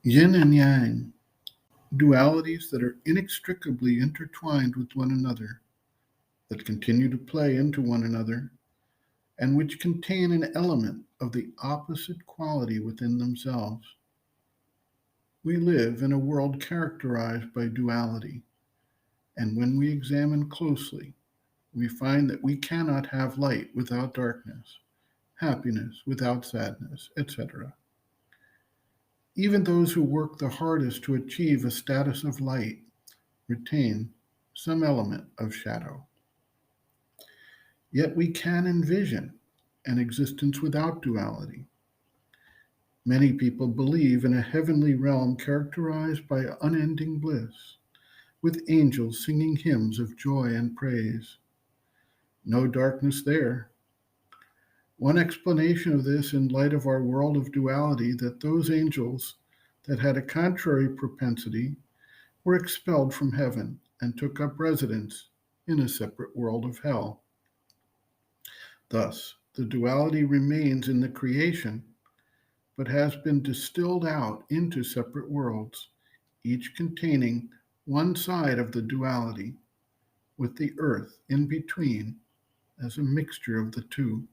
Yin and yang, dualities that are inextricably intertwined with one another, that continue to play into one another, and which contain an element of the opposite quality within themselves. We live in a world characterized by duality, and when we examine closely, we find that we cannot have light without darkness, happiness without sadness, etc. Even those who work the hardest to achieve a status of light retain some element of shadow. Yet we can envision an existence without duality. Many people believe in a heavenly realm characterized by unending bliss, with angels singing hymns of joy and praise. No darkness there. One explanation of this, in light of our world of duality, that those angels that had a contrary propensity were expelled from heaven and took up residence in a separate world of hell. Thus, the duality remains in the creation, but has been distilled out into separate worlds, each containing one side of the duality, with the earth in between as a mixture of the two.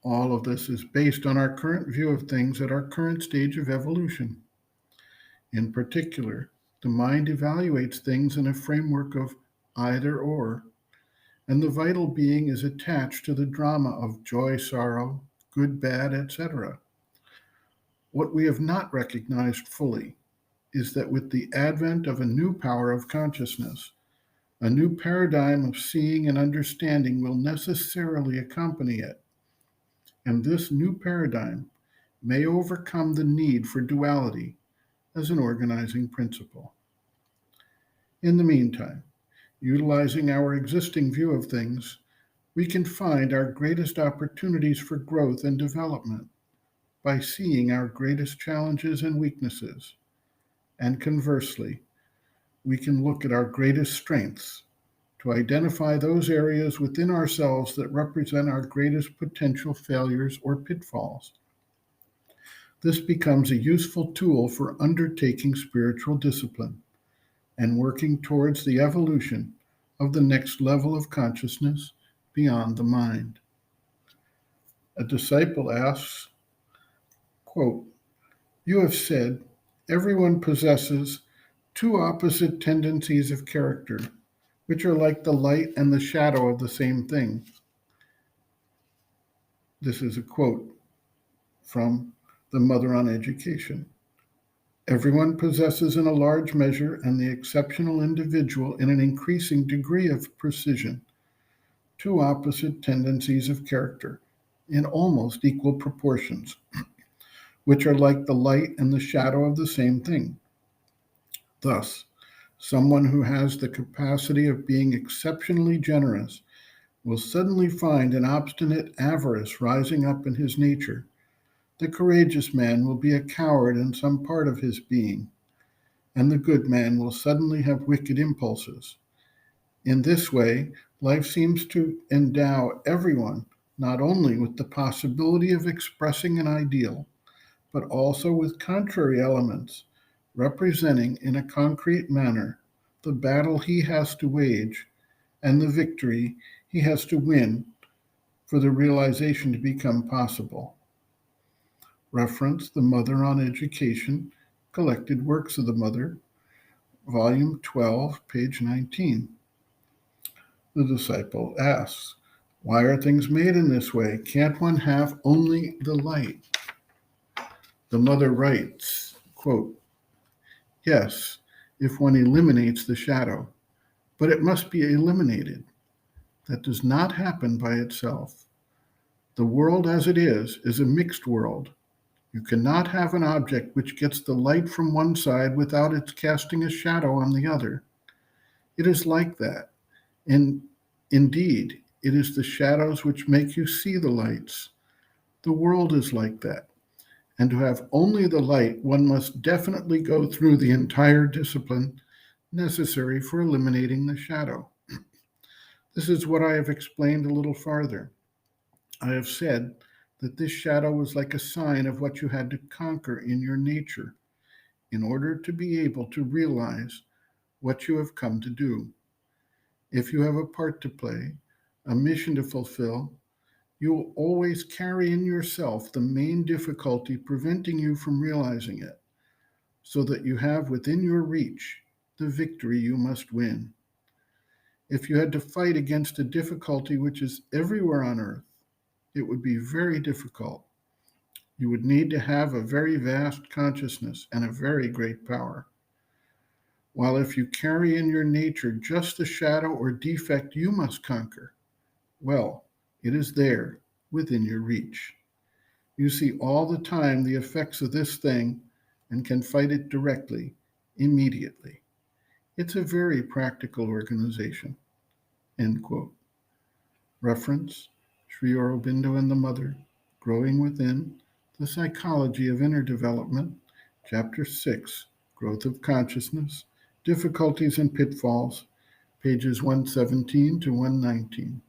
All of this is based on our current view of things at our current stage of evolution. In particular, the mind evaluates things in a framework of either or, and the vital being is attached to the drama of joy, sorrow, good, bad, etc. What we have not recognized fully is that with the advent of a new power of consciousness, a new paradigm of seeing and understanding will necessarily accompany it. And this new paradigm may overcome the need for duality as an organizing principle. In the meantime, utilizing our existing view of things, we can find our greatest opportunities for growth and development by seeing our greatest challenges and weaknesses. And conversely, we can look at our greatest strengths to identify those areas within ourselves that represent our greatest potential failures or pitfalls. This becomes a useful tool for undertaking spiritual discipline and working towards the evolution of the next level of consciousness beyond the mind. A disciple asks, quote, "You have said everyone possesses two opposite tendencies of character, which are like the light and the shadow of the same thing." This is a quote from The Mother on Education. Everyone possesses in a large measure, and the exceptional individual in an increasing degree of precision, two opposite tendencies of character in almost equal proportions, which are like the light and the shadow of the same thing. Thus, someone who has the capacity of being exceptionally generous will suddenly find an obstinate avarice rising up in his nature. The courageous man will be a coward in some part of his being, and the good man will suddenly have wicked impulses. In this way, life seems to endow everyone not only with the possibility of expressing an ideal, but also with contrary elements, representing in a concrete manner the battle he has to wage and the victory he has to win for the realization to become possible. Reference The Mother on Education, Collected Works of the Mother, Volume 12, page 19. The disciple asks, "Why are things made in this way? Can't one have only the light?" The mother writes, quote, "Yes, if one eliminates the shadow, but it must be eliminated. That does not happen by itself. The world as it is a mixed world. You cannot have an object which gets the light from one side without its casting a shadow on the other. It is like that. And indeed, it is the shadows which make you see the lights. The world is like that. And to have only the light, one must definitely go through the entire discipline necessary for eliminating the shadow. This is what I have explained a little farther. I have said that this shadow was like a sign of what you had to conquer in your nature in order to be able to realize what you have come to do. If you have a part to play, a mission to fulfill, you will always carry in yourself the main difficulty preventing you from realizing it, so that you have within your reach the victory you must win. If you had to fight against a difficulty which is everywhere on earth, it would be very difficult. You would need to have a very vast consciousness and a very great power. While if you carry in your nature just the shadow or defect you must conquer, well, it is there within your reach. You see all the time the effects of this thing and can fight it directly, immediately. It's a very practical organization. End quote. Reference, Sri Aurobindo and the Mother, Growing Within, The Psychology of Inner Development, Chapter 6, Growth of Consciousness, Difficulties and Pitfalls, pages 117 to 119.